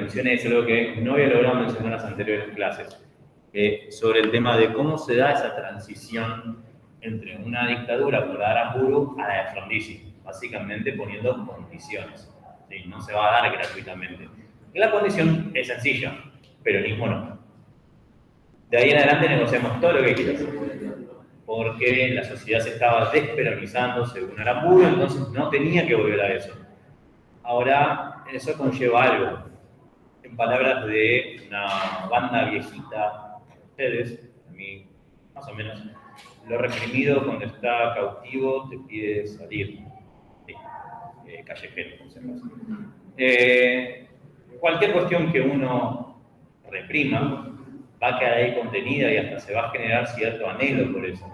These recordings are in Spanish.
mencioné, es algo que no había logrado mencionar en las anteriores clases, sobre el tema de cómo se da esa transición entre una dictadura por la de Aramburu a la de Frondizi, básicamente poniendo condiciones. ¿Sí? No se va a dar gratuitamente. Y la condición es sencilla, peronismo no. De ahí en adelante negociamos todo lo que quieras, porque la sociedad se estaba desperonizando según Aramburu, entonces no tenía que volver a eso. Ahora, eso conlleva algo. En palabras de una banda viejita, ustedes, a mí más o menos, lo reprimido cuando está cautivo te pide salir. Sí, callejero, por si acaso. Cualquier cuestión que uno reprima va a quedar ahí contenida y hasta se va a generar cierto anhelo por eso.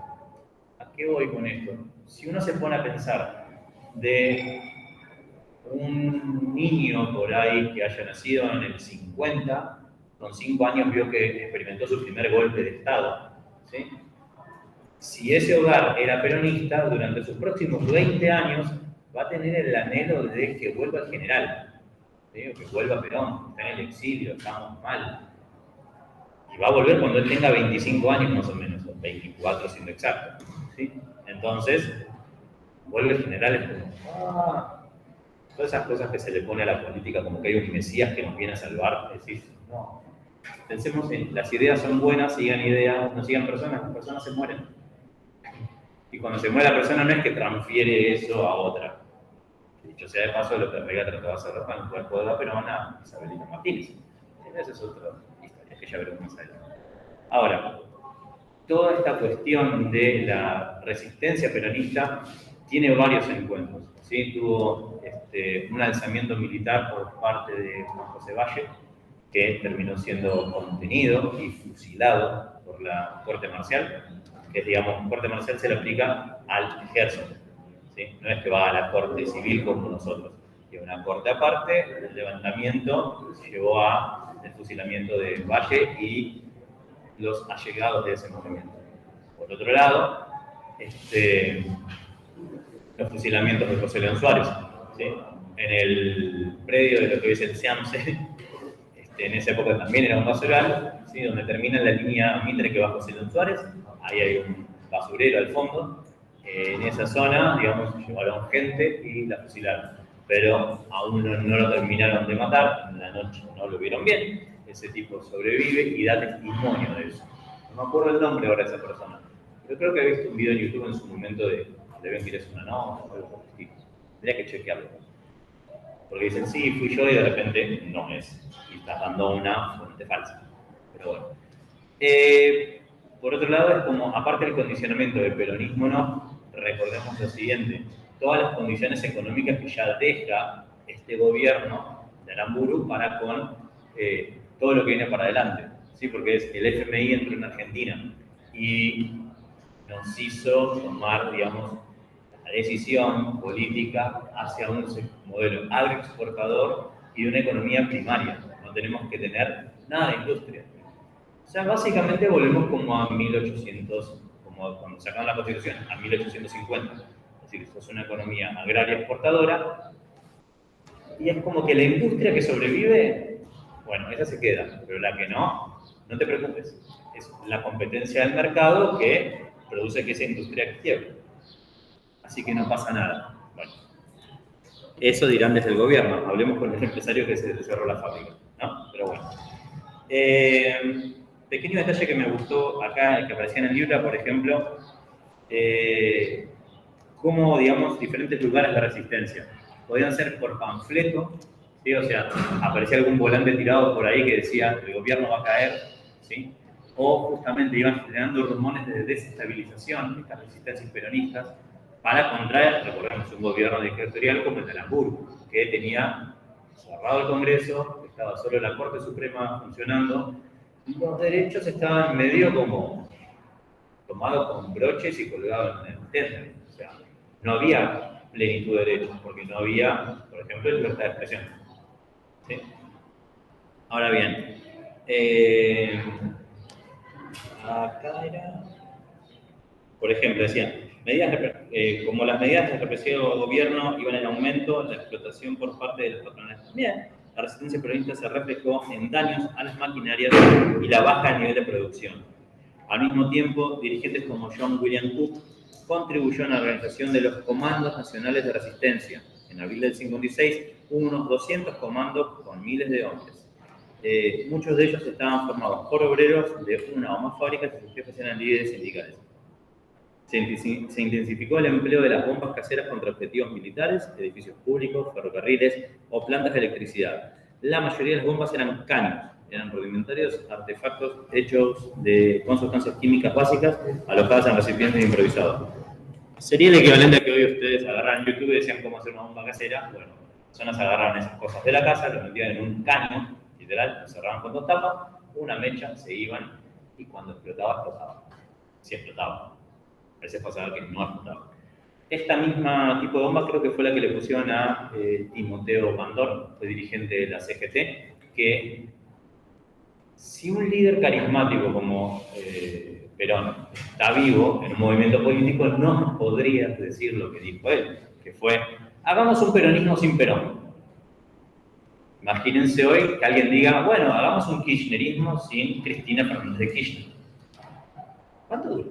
¿A qué voy con esto? Si uno se pone a pensar de un niño por ahí que haya nacido en el 50, con 5 años vio que experimentó su primer golpe de Estado, ¿sí? Si ese hogar era peronista, durante sus próximos 20 años va a tener el anhelo de que vuelva el general, ¿sí? O que vuelva Perón, está en el exilio, estamos mal. Y va a volver cuando él tenga 25 años más o menos, o 24 siendo exacto, ¿sí? Entonces, vuelve el general, es como, todas esas cosas que se le pone a la política como que hay un mesías que nos viene a salvar, decís, no. Pensemos en, las ideas son buenas, sigan ideas, no sigan personas, las personas se mueren. Y cuando se muere la persona no es que transfiere eso a otra. Dicho sea de paso, lo que Rega trataba de hacer con el cuerpo de la Perona, Isabelita Martínez. Esa es otra historia que ya veremos más adelante. Ahora, toda esta cuestión de la resistencia peronista tiene varios encuentros. ¿Sí? Tuvo un alzamiento militar por parte de Juan José Valle, que terminó siendo contenido y fusilado por la corte marcial, que digamos, corte marcial se le aplica al ejército, ¿sí? No es que va a la corte civil como nosotros, es una corte aparte. El levantamiento llevó al fusilamiento de Valle y los allegados de ese movimiento. Por otro lado, los fusilamientos de José León Suárez, ¿sí? En el predio de lo que hoy es el SEAMSE, en esa época también era un basural, ¿sí? Donde termina la línea Mitre que va a José León Suárez, ahí hay un basurero al fondo. En esa zona, digamos, llevaron gente y la fusilaron, pero aún no lo terminaron de matar, en la noche no lo vieron bien. Ese tipo sobrevive y da testimonio de eso. No me acuerdo el nombre ahora de esa persona, pero creo que he visto un video en YouTube en su momento de Ben Quires una nota o algo por el estilo. Tendría que chequearlo. Porque dicen, sí, fui yo, y de repente no es. Y estás dando una fuente falsa. Pero bueno. Por otro lado, es como, aparte del condicionamiento del peronismo, no, recordemos lo siguiente. Todas las condiciones económicas que ya deja este gobierno de Aramburu para con todo lo que viene para adelante. ¿Sí? Porque es el FMI entró en Argentina y nos hizo tomar, digamos, la decisión política hacia un modelo agroexportador y de una economía primaria. No tenemos que tener nada de industria. O sea, básicamente volvemos como a 1800, como cuando sacaron la Constitución, a 1850. Es decir, esto es una economía agraria exportadora y es como que la industria que sobrevive, bueno, esa se queda, pero la que no, no te preocupes. Es la competencia del mercado que produce que esa industria quiebre. Así que no pasa nada. Bueno, eso dirán desde el gobierno. Hablemos con el empresario que se cerró la fábrica, ¿no? Pero bueno. Pequeño detalle que me gustó acá, que aparecía en el libro, por ejemplo, cómo, digamos, diferentes lugares de resistencia. Podían ser por panfleto, ¿sí? O sea, aparecía algún volante tirado por ahí que decía el gobierno va a caer, ¿sí? O justamente iban generando rumores de desestabilización de estas resistencias peronistas para contraer, recordemos, un gobierno dictatorial como el de Aramburu, que tenía cerrado el Congreso, estaba solo la Corte Suprema funcionando, y los derechos estaban medio como tomados con broches y colgados en el tender. O sea, no había plenitud de derechos, porque no había, por ejemplo, libertad de expresión. ¿Sí? Ahora bien, acá era, por ejemplo, decían, como las medidas de represión del gobierno iban en aumento, la explotación por parte de los patronales también. la resistencia peronista se reflejó en daños a las maquinarias y la baja nivel de producción. Al mismo tiempo, dirigentes como John William Cook contribuyeron a la organización de los Comandos Nacionales de Resistencia. En abril del 56 hubo unos 200 comandos con miles de hombres. Muchos de ellos estaban formados por obreros de una o más fábricas y sus jefes eran líderes sindicales. Se intensificó el empleo de las bombas caseras contra objetivos militares, edificios públicos, ferrocarriles o plantas de electricidad. La mayoría de las bombas eran caños, eran rudimentarios artefactos hechos con sustancias químicas básicas alojadas en recipientes improvisados. Sería el equivalente a que hoy ustedes agarran YouTube y decían cómo hacer una bomba casera. Bueno, personas agarraban esas cosas de la casa, lo metían en un caño, literal, lo cerraban con dos tapas, una mecha, se iban y cuando explotaba, explotaba. Sí explotaba. A veces pasaba que no explotaba. Esta misma tipo de bomba creo que fue la que le pusieron a Timoteo Bandor, fue dirigente de la CGT, que si un líder carismático como Perón está vivo en un movimiento político, no podría decir lo que dijo él, que fue, hagamos un peronismo sin Perón. Imagínense hoy que alguien diga, bueno, hagamos un kirchnerismo sin Cristina Fernández de Kirchner. ¿Cuánto dura?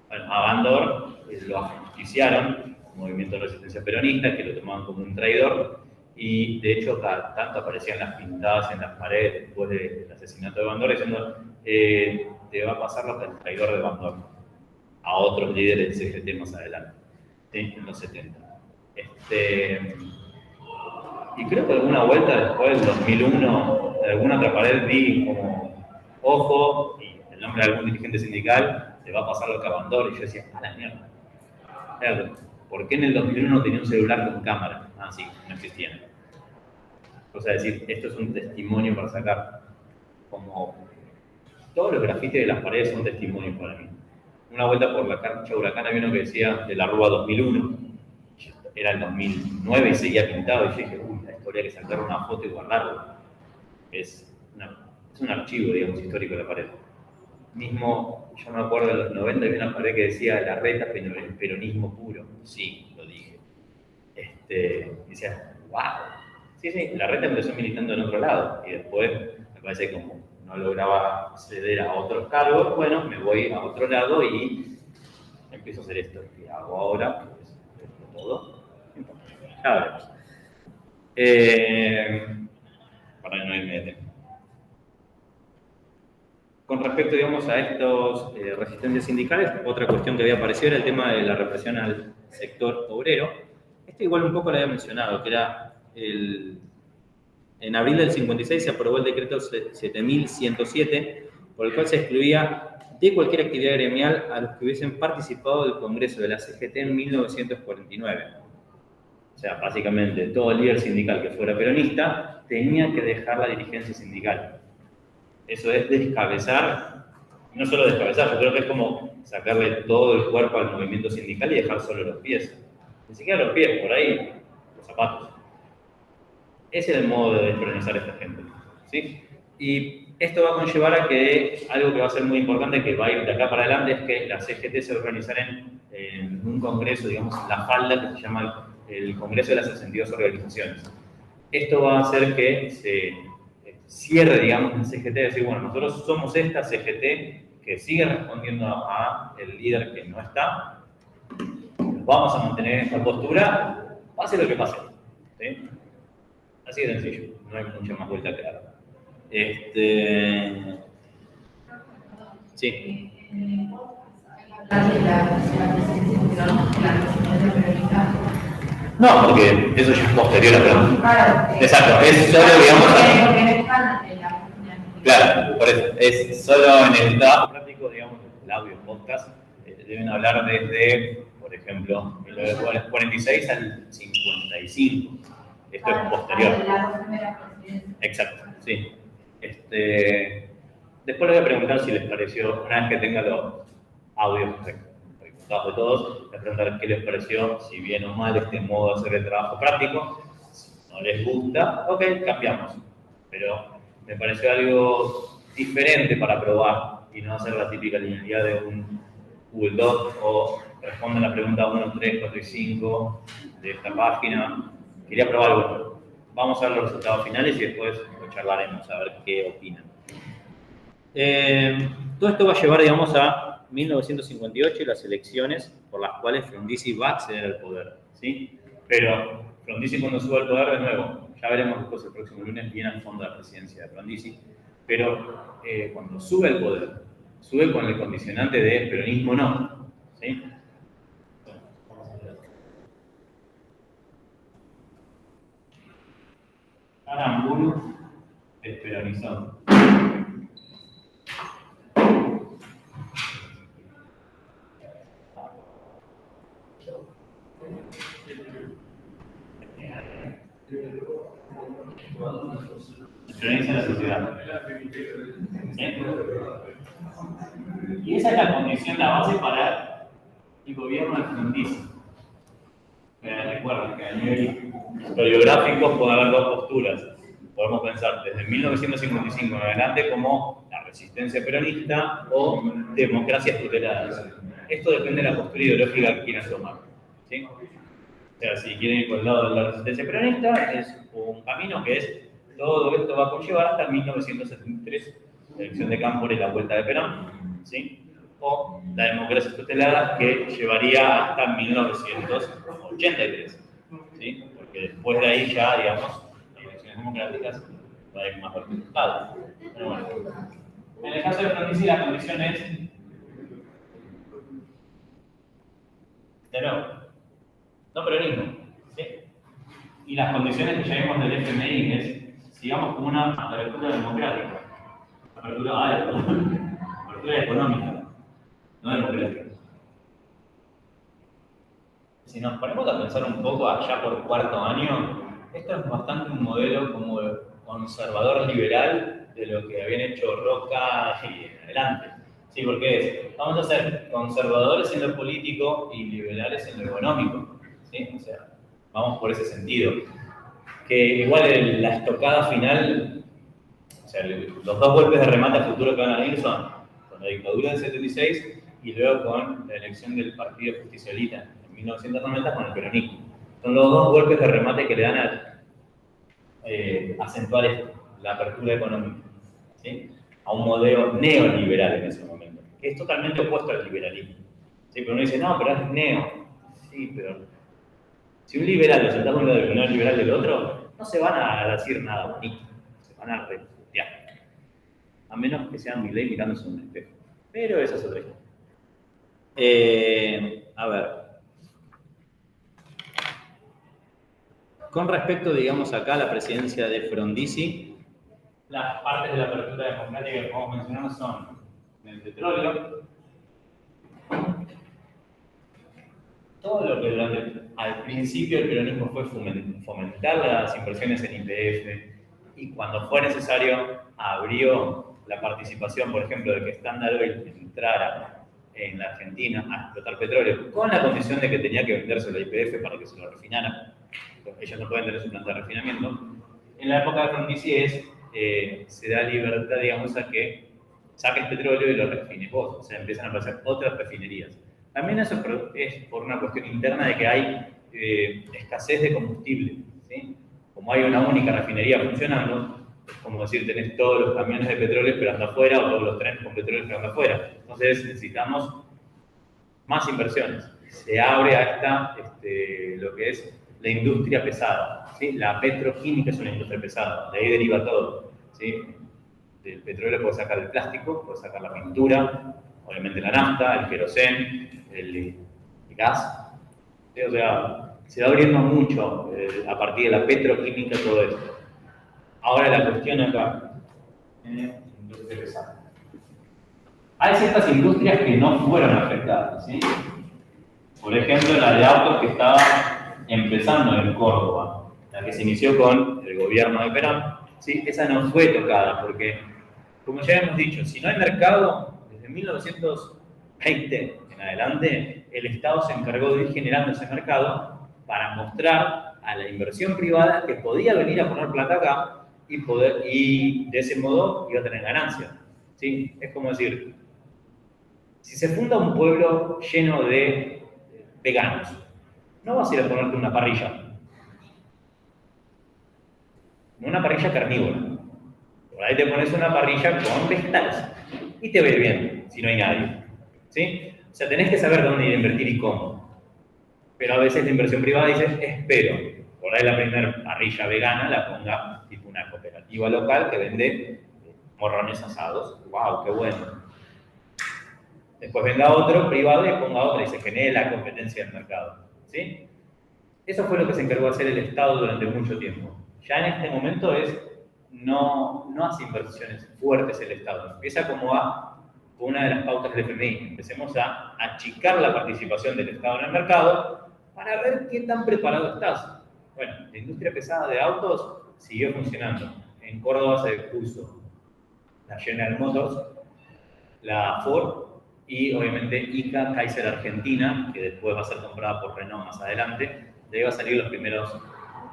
Bueno, a Bandor lo ajusticiaron, un movimiento de resistencia peronista, que lo tomaban como un traidor, y de hecho cada tanto aparecían las pintadas en las paredes después del asesinato de Bandor diciendo te va a pasar lo que el traidor de Bandor a otros líderes del CGT más adelante, ¿sí? En los 70. Y creo que alguna vuelta después del 2001 de alguna otra pared vi como ojo y el nombre de algún dirigente sindical, te va a pasar lo que a Bandor, y yo decía, a la mierda. Claro, ¿por qué en el 2001 no tenía un celular con cámara? Ah, sí, no existían. O sea, decir, esto es un testimonio para sacar. Como todos los grafitis de las paredes son testimonios para mí. Una vuelta por la cancha Huracán había uno que decía de la Rúa 2001. Era el 2009 y seguía pintado. Y yo dije, uy, esto habría que sacar una foto y guardarlo. Es un archivo, digamos, histórico de la pared. Mismo, yo me acuerdo de los 90 había una pared que decía la reta peronismo puro. Sí, lo dije. Decía, wow. Sí, la reta empezó militando en otro lado y después me parece que como no lograba acceder a otros cargos, bueno, me voy a otro lado y empiezo a hacer esto que hago ahora, que es todo. Ya veremos. Para no irme de tema. Con respecto, digamos, a estos resistencias sindicales, otra cuestión que había aparecido era el tema de la represión al sector obrero. Igual un poco lo había mencionado, que era en abril del 56 se aprobó el decreto 7107, por el cual se excluía de cualquier actividad gremial a los que hubiesen participado del Congreso de la CGT en 1949. O sea, básicamente, todo líder sindical que fuera peronista tenía que dejar la dirigencia sindical. Eso es descabezar, no solo descabezar, yo creo que es como sacarle todo el cuerpo al movimiento sindical y dejar solo los pies. Ni siquiera los pies, por ahí, los zapatos. Ese es el modo de desperonizar a esta gente, ¿sí? Y esto va a conllevar a que algo que va a ser muy importante, que va a ir de acá para adelante, es que la CGT se va a organizar en un congreso, digamos, la falda, que se llama el Congreso de las 62 Organizaciones. Esto va a hacer que se cierre, digamos, el CGT, decir, bueno, nosotros somos esta CGT que sigue respondiendo a el líder que no está, vamos a mantener esta postura, pase lo que pase, ¿sí? Así de sencillo, no hay mucha más vuelta que dar. Sí. No, porque eso ya es posterior a la. Exacto, es solo, digamos. Claro, por eso, es solo en el trabajo práctico, digamos, el audio podcast, deben hablar desde, por ejemplo, 1946 al 55. Esto es posterior. Exacto, sí. Después les voy a preguntar si les pareció, una vez que tenga los audios recortados de todos, les voy a preguntar qué les pareció, si bien o mal este modo de hacer el trabajo práctico. Si no les gusta, ok, cambiamos. Pero me pareció algo diferente para probar y no hacer la típica linealidad de un Google Doc o responden la pregunta 1, 3, 4 y 5 de esta página. Quería probar algo. vamos a ver los resultados finales y después lo charlaremos a ver qué opinan. Todo esto va a llevar, digamos, a 1958 y las elecciones por las cuales Frondizi va a acceder al poder, ¿sí? Pero Frondizi cuando sube al poder, de nuevo, ya veremos después el próximo lunes bien al fondo de la presidencia de Frondizi, pero cuando sube al poder, sube con el condicionante de peronismo no, ¿sí? Aramburu desperonizó. Desperonizó la sociedad. ¿Sí? Y esa es la condición, la base para el gobierno de Frondizi. Recuerden que a nivel historiográfico puede haber dos posturas. Podemos pensar desde 1955 en adelante como la resistencia peronista o democracias tuteladas. Esto depende de la postura ideológica que quieran tomar, ¿sí? O sea, si quieren ir por el lado de la resistencia peronista, es un camino que es todo esto va a conllevar hasta 1973, la elección de Cámpora y la vuelta de Perón, ¿sí? O la democracia tutelada que llevaría hasta 1983, ¿sí? Porque después de ahí ya, digamos, las elecciones democráticas va a ir más resultados. Pero bueno, en el caso de Frondizi la condición es de nuevo, no peronismo, ¿sí? Y las condiciones que ya vimos del FMI es sigamos con una apertura democrática, apertura económica, no democrática. Si nos ponemos a pensar un poco allá por cuarto año, esto es bastante un modelo como conservador liberal de lo que habían hecho Roca y en adelante. Sí, porque es, vamos a ser conservadores en lo político y liberales en lo económico, ¿sí? O sea, vamos por ese sentido. Que igual la estocada final, o sea, los dos golpes de remate a futuro que van a venir son con la dictadura del 76 y luego con la elección del Partido Justicialista en 1990 con el peronismo. Son los dos golpes de remate que le dan a acentuar esto, la apertura económica, ¿sí? A un modelo neoliberal en ese momento, que es totalmente opuesto al liberalismo. ¿Sí? Pero uno dice, no, pero es neo. Sí, pero si un liberal lo sentamos uno del no liberal del otro, no se van a decir nada bonito, se van a refugiar. A menos que sean Milei mirándose en un espejo. Pero esa es otra historia. A ver. Con respecto, digamos, acá a la presidencia de Frondizi, las partes de la apertura democrática que podemos mencionar son el petróleo, todo lo que al principio el peronismo fue fomentar las inversiones en YPF y cuando fue necesario abrió la participación, por ejemplo, de que Standard Oil entrara en la Argentina a explotar petróleo con la condición de que tenía que venderse la YPF para que se lo refinara. Ellos no pueden tener su planta de refinamiento. En la época de Frondizi se da libertad, digamos, a que saques petróleo y lo refines vos. O sea, empiezan a aparecer otras refinerías. También eso es por una cuestión interna de que hay escasez de combustible, ¿sí? Como hay una única refinería funcionando, es como decir, tenés todos los camiones de petróleo esperando afuera o todos los trenes con petróleo esperando afuera. Entonces necesitamos más inversiones. Se abre hasta lo que es la industria pesada, ¿sí? La petroquímica es una industria pesada, de ahí deriva todo, ¿sí? Del petróleo puedes sacar el plástico, puedes sacar la pintura, obviamente la nafta, el querosén, el gas, ¿sí? O sea, se va abriendo mucho a partir de la petroquímica todo esto. Ahora la cuestión acá, industria pesada. Hay ciertas industrias que no fueron afectadas, ¿sí? Por ejemplo, la de autos que estaba empezando en Córdoba, la que se inició con el gobierno de Perón, ¿sí? Esa no fue tocada porque, como ya hemos dicho, si no hay mercado, desde 1920 en adelante, el Estado se encargó de ir generando ese mercado para mostrar a la inversión privada que podía venir a poner plata acá y de ese modo iba a tener ganancias, ¿sí? Es como decir, si se funda un pueblo lleno de veganos, no vas a ir a ponerte una parrilla. una parrilla carnívora. Por ahí te pones una parrilla con vegetales y te va a ir bien, si no hay nadie. ¿Sí? O sea, tenés que saber dónde ir a invertir y cómo. Pero a veces la inversión privada dice, espero. Por ahí la primera parrilla vegana la ponga tipo una cooperativa local que vende morrones asados. ¡Wow, qué bueno! Después venga otro privado y ponga otra y se genere la competencia del mercado. ¿Sí? Eso fue lo que se encargó de hacer el Estado durante mucho tiempo. Ya en este momento no hace inversiones fuertes el Estado, empieza como una de las pautas del FMI. Empecemos a achicar la participación del Estado en el mercado para ver qué tan preparado estás. Bueno, la industria pesada de autos siguió funcionando. En Córdoba se puso la General Motors, la Ford y obviamente ICA Kaiser Argentina, que después va a ser comprada por Renault más adelante. De ahí van a salir los primeros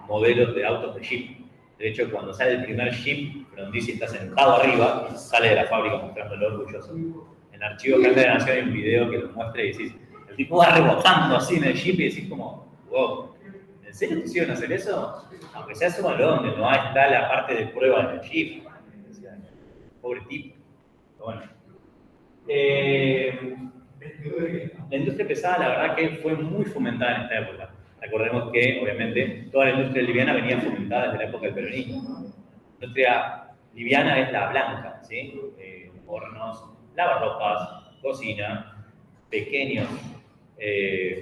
modelos de autos de Jeep. De hecho, cuando sale el primer Jeep, Frondizi está sentado arriba y sale de la fábrica mostrándolo orgulloso. En el archivo Grande de la Nación hay un video que lo muestra y decís, el tipo va rebotando así en el Jeep y decís como, wow, ¿en serio quisieron hacer eso? Aunque sea súmalo donde no está la parte de prueba del Jeep. Pobre tipo. Pero bueno. La industria pesada, la verdad que fue muy fomentada en esta época. Recordemos que, obviamente, toda la industria liviana venía fomentada desde la época del peronismo. La industria liviana es la blanca, ¿sí? Hornos, lavarropas, cocina, pequeños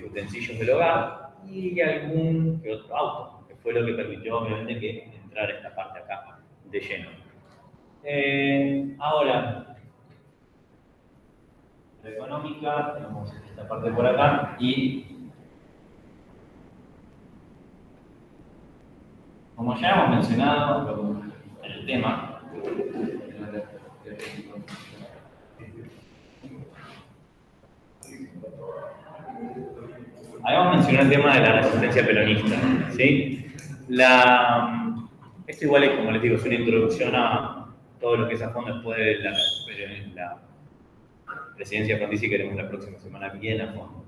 utensilios del hogar y algún que otro auto, que fue lo que permitió, obviamente, que entrara esta parte acá de lleno. Ahora, la económica, tenemos esta parte por acá y como ya hemos mencionado en el tema, habíamos mencionado el tema de la resistencia peronista, ¿sí? Esto igual es, como les digo, es una introducción a todo lo que es a fondo después de la presidencia Frondizi que queremos la próxima semana bien a fondo.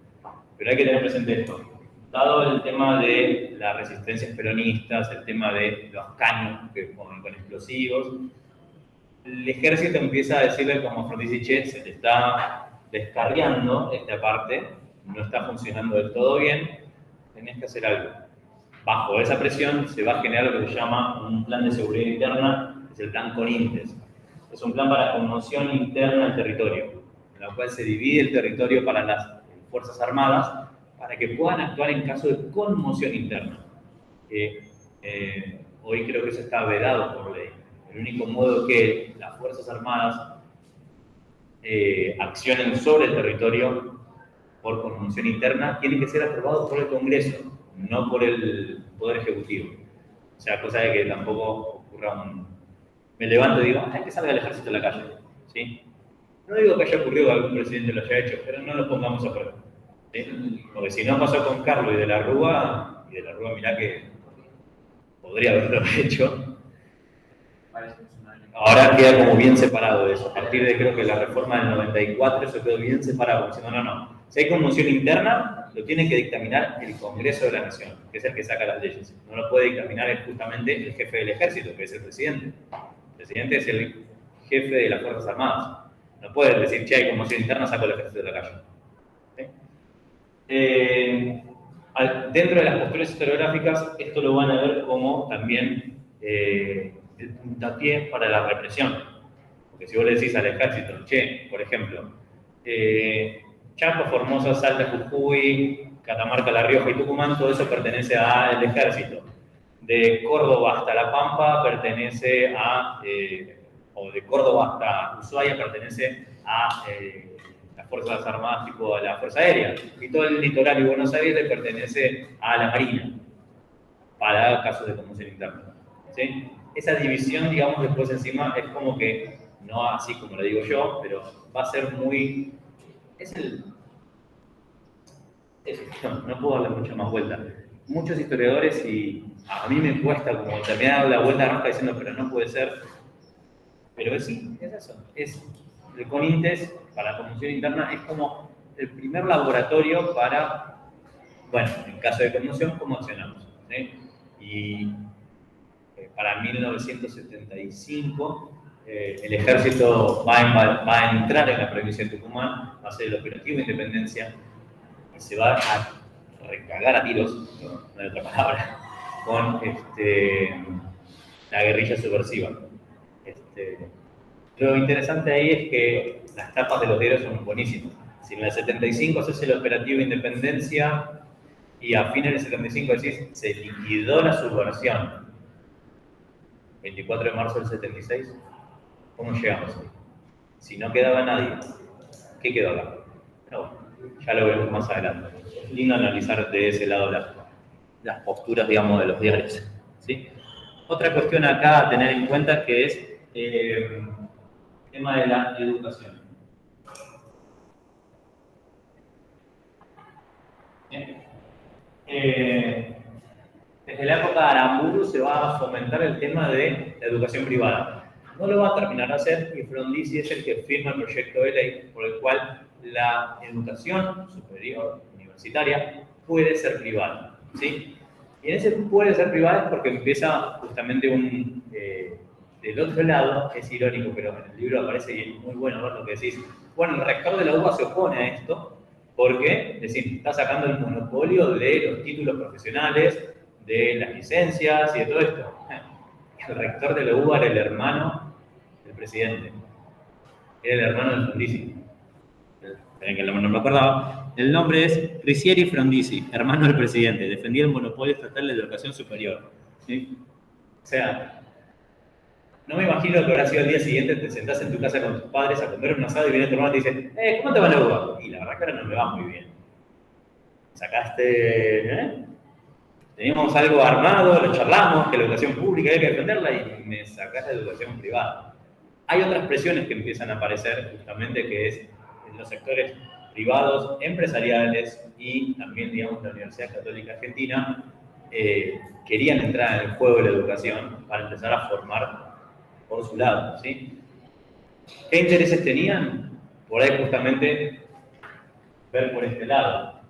Pero hay que tener presente esto. Dado el tema de las resistencias peronistas, el tema de los caños que ponen con explosivos, el ejército empieza a decirle como Frondizi, che, se te está descarriando esta parte, no está funcionando del todo bien, tenés que hacer algo. Bajo esa presión se va a generar lo que se llama un plan de seguridad interna, que es el plan CONINTES. Es un plan para conmoción interna del territorio, en la cual se divide el territorio para las Fuerzas Armadas para que puedan actuar en caso de conmoción interna. Hoy creo que eso está vedado por ley. El único modo que las Fuerzas Armadas accionen sobre el territorio por conmoción interna tiene que ser aprobado por el Congreso, no por el Poder Ejecutivo. O sea, cosa de que tampoco ocurra me levanto y digo, hay que salga el ejército a la calle. ¿Sí? No digo que haya ocurrido que algún presidente lo haya hecho, pero no lo pongamos a prueba. ¿Sí? Porque si no pasó con Carlos y de la Rúa mirá que podría haberlo hecho. Ahora queda como bien separado de eso. A partir de creo que la reforma del 94 eso quedó bien separado, diciendo no. Si hay conmoción interna, lo tiene que dictaminar el Congreso de la Nación, que es el que saca las leyes. No lo puede dictaminar justamente el jefe del ejército, que es el presidente. El presidente es el jefe de las Fuerzas Armadas. No puede decir, che, hay conmoción interna, saco el ejército de la calle. ¿Sí? Dentro de las posturas historiográficas, esto lo van a ver como también el puntapié para la represión. Porque si vos le decís al ejército, che, por ejemplo, Chaco, Formosa, Salta, Jujuy, Catamarca, La Rioja y Tucumán, todo eso pertenece al ejército. De Córdoba hasta La Pampa pertenece o de Córdoba hasta Ushuaia pertenece a las Fuerzas Armadas, tipo a la Fuerza Aérea. Y todo el litoral de Buenos Aires le pertenece a la Marina, para casos de conmoción interna. ¿Sí? Esa división, digamos, después encima es como que, no así como lo digo yo, pero va a ser muy... no puedo darle mucha más vuelta. Muchos historiadores, y a mí me cuesta como terminar la vuelta roja diciendo, pero no puede ser. Pero sí, es eso. El CONINTES, para la conmoción interna, es como el primer laboratorio para, bueno, en caso de conmoción, cómo accionamos. ¿Sí? Y para 1975 el ejército va a entrar en la provincia de Tucumán, va a hacer el operativo Independencia y se va a recagar a tiros, no hay otra palabra, con la guerrilla subversiva. Lo interesante ahí es que las tapas de los diarios son buenísimas. Si en el 75 haces el operativo Independencia y a fines del 75 decís, se liquidó la subversión, 24 de marzo del 76, ¿cómo llegamos ahí? Si no quedaba nadie, ¿qué quedó acá? Pero bueno, ya lo veremos más adelante. Es lindo analizar de ese lado las posturas, digamos, de los diarios, ¿sí? Otra cuestión acá a tener en cuenta que es el tema de la educación. Desde la época de Aramburu se va a fomentar el tema de la educación privada. No lo va a terminar de hacer y Frondizi es el que firma el proyecto de ley por el cual la educación superior universitaria puede ser privada, ¿sí? Y en ese puede ser privada es porque empieza justamente del otro lado, es irónico, pero en el libro aparece y es muy bueno ver lo que decís. Bueno, el rector de la UBA se opone a esto porque, es decir, está sacando el monopolio de los títulos profesionales, de las licencias y de todo esto. El rector de la UBA era el hermano del presidente. Era el hermano del Frondizi. Esperen que el nombre no me acordaba. El nombre es Ricieri Frondizi, hermano del presidente. Defendía el monopolio estatal de la educación superior. ¿Sí? O sea, no me imagino que habrá sido el día siguiente, te sentás en tu casa con tus padres a comer un asado y viene tu hermano y te dice, ¿cómo te va la UBA? Y la verdad que ahora no me va muy bien. Sacaste, teníamos algo armado, lo charlamos, que la educación pública hay que defenderla y me sacás la educación privada. Hay otras presiones que empiezan a aparecer justamente que es en los sectores privados, empresariales y también, digamos, la Universidad Católica Argentina querían entrar en el juego de la educación para empezar a formar por su lado, ¿sí? ¿Qué intereses tenían? Por ahí justamente ver por este lado,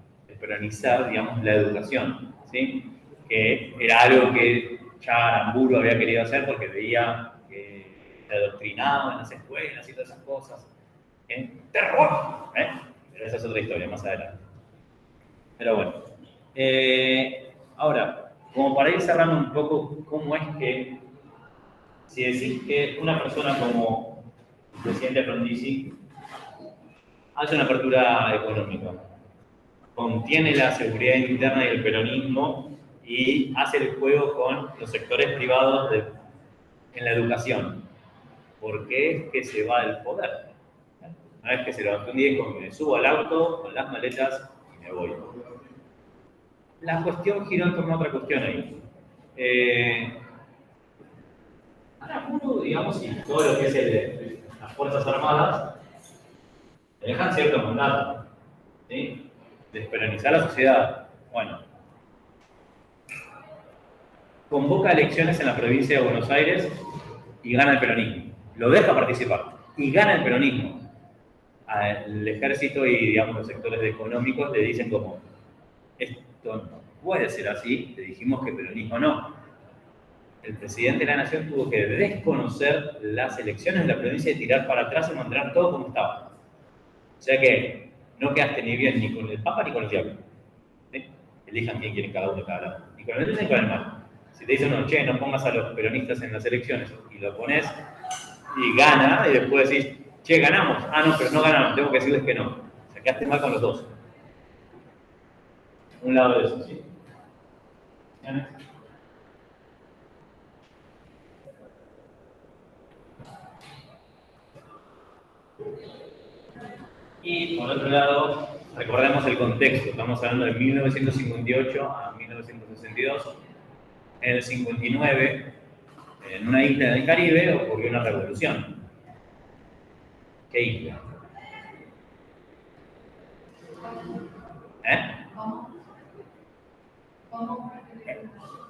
peronizar, digamos, la educación, ¿sí? Que era algo que ya Aramburu había querido hacer porque veía que se adoctrinaba en las escuelas y todas esas cosas. ¡Terror! Pero esa es otra historia más adelante. Pero bueno. Ahora, como para ir cerrando un poco, ¿cómo es que si decís que una persona como el presidente Frondizi hace una apertura económica, contiene la seguridad interna y el peronismo y hace el juego con los sectores privados en la educación, ¿por qué es que se va del poder? Una vez que se levantó un día y dijo, me subo al auto con las maletas y me voy. La cuestión giró en torno a otra cuestión ahí. Aramburu, digamos, y todo lo que es las Fuerzas Armadas, dejan cierto mandato, ¿sí? Desperonizar la sociedad. Bueno, convoca elecciones en la provincia de Buenos Aires y gana el peronismo. Lo deja participar y gana el peronismo. Al ejército y, digamos, los sectores económicos le dicen como, esto no puede ser así, le dijimos que peronismo no. El presidente de la Nación tuvo que desconocer las elecciones de la provincia y tirar para atrás y mantener todo como estaba. O sea que no quedaste ni bien ni con el Papa ni con el diablo. ¿Sí? Elijan quién quieren cada uno de cada lado. Ni con el bien ni con el mal. Si te dicen, no, che, no pongas a los peronistas en las elecciones y lo pones y gana, y después decís, che, ganamos. Ah, no, pero no ganamos, tengo que decirles que no. O sea, quedaste mal con los dos. Un lado de eso, ¿sí? Y por otro lado, recordemos el contexto, estamos hablando de 1958 a 1962. En el 59, en una isla del Caribe, ocurrió una revolución. ¿Qué isla? ¿Cómo?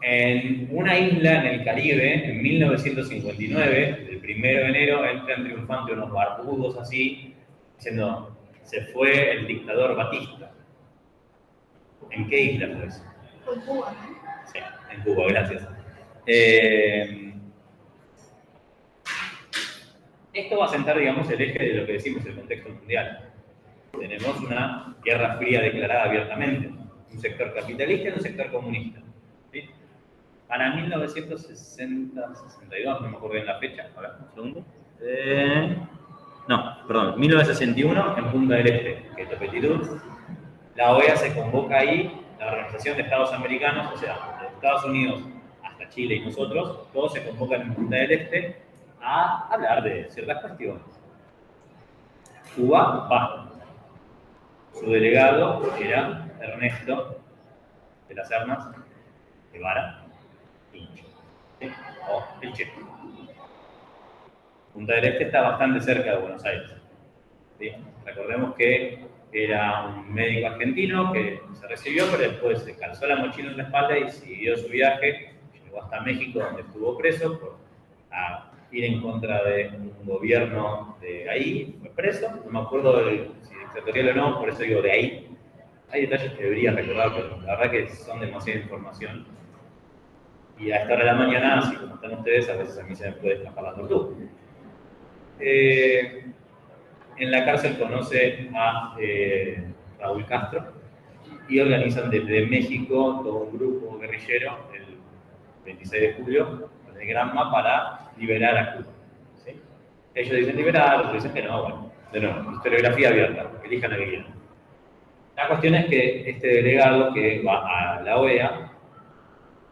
En una isla en el Caribe, en 1959, el 1 de enero, entran triunfantes unos barbudos así, diciendo, se fue el dictador Batista. ¿En qué isla fue eso? En Cuba. Sí, en Cuba, gracias. Esto va a sentar, digamos, el eje de lo que decimos, el contexto mundial. Tenemos una guerra fría declarada abiertamente, un sector capitalista y un sector comunista. ¿Sí? Para 1960, 62, no me acuerdo bien la fecha, a ver, un segundo. No, perdón, 1961 en Punta del Este, que es Topetitud. La OEA se convoca ahí, la Organización de Estados Americanos, o sea, de Estados Unidos hasta Chile y nosotros, todos se convocan en Punta del Este a hablar de ciertas cuestiones. Cuba va. Su delegado era Ernesto de las Armas Guevara Pincho, ¿sí? O el Che. Punta del Este está bastante cerca de Buenos Aires. ¿Sí? Recordemos que era un médico argentino que se recibió, pero después se calzó la mochila en la espalda y siguió su viaje. Llegó hasta México, donde estuvo preso por ir en contra de un gobierno de ahí. Fue preso, no me acuerdo si dictatorial o no, por eso digo de ahí. Hay detalles que debería recordar, pero la verdad que son demasiada información. Y a esta hora de la mañana, así como están ustedes, a veces a mí se me puede escapar la tortuga. En la cárcel conoce a Raúl Castro y organizan desde México todo un grupo guerrillero el 26 de julio, de Granma, para liberar a Cuba. ¿Sí? Ellos dicen liberar, otros dicen que no, bueno, de nuevo, historiografía abierta, elijan la que quieran. La cuestión es que este delegado que va a la OEA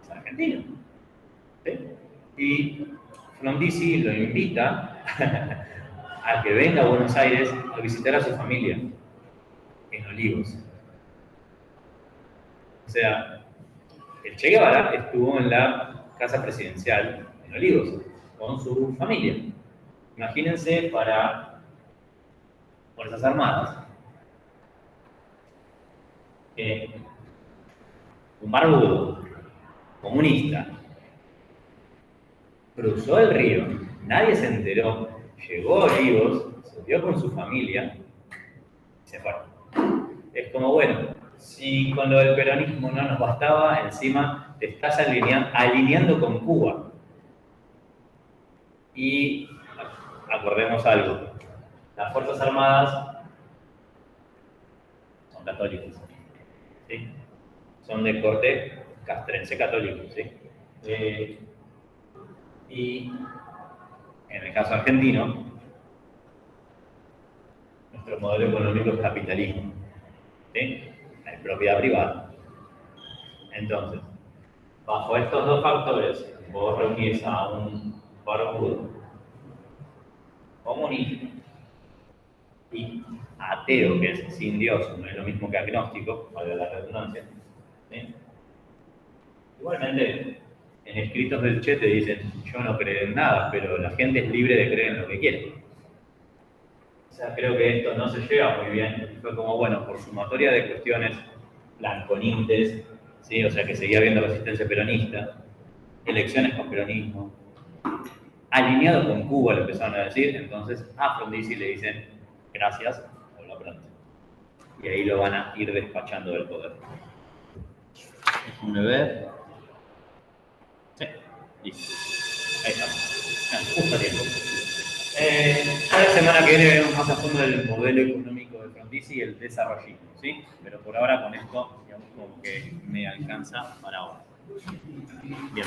es argentino. ¿Sí? Y Frondizi lo invita a que venga a Buenos Aires a visitar a su familia en Olivos. O sea, el Che Guevara estuvo en la casa presidencial en Olivos con su familia. Imagínense para Fuerzas Armadas un barbudo comunista cruzó el río, nadie se enteró, llegó a Olivos, se vio con su familia y se fue. Es como, bueno, si con lo del peronismo no nos bastaba, encima te estás alineando con Cuba. Y acordemos algo, las Fuerzas Armadas son católicas, ¿sí? Son de corte castrense católico, ¿sí? Y en el caso argentino, nuestro modelo económico es capitalismo, ¿sí? Hay propiedad privada. Entonces, bajo estos dos factores, vos reunís a un barbudo comunista y ateo, que es sin Dios, no es lo mismo que agnóstico, valga la redundancia. ¿Sí? Igualmente, en escritos del Che te dicen, yo no creo en nada, pero la gente es libre de creer en lo que quiere. O sea, creo que esto no se lleva muy bien. Fue como, bueno, por sumatoria de cuestiones blanconintes, ¿sí? O sea, que seguía habiendo resistencia peronista, elecciones con peronismo, alineado con Cuba, lo empezaron a decir, entonces a Frondizi le dicen, gracias, habla pronto. Y ahí lo van a ir despachando del poder. Déjenme ver. Sí, listo. Ahí estamos. Justo a tiempo. La semana que viene vemos más a fondo el modelo económico de Frondizi y el desarrollismo, ¿sí? Pero por ahora con esto, digamos, como que me alcanza para ahora. Bien.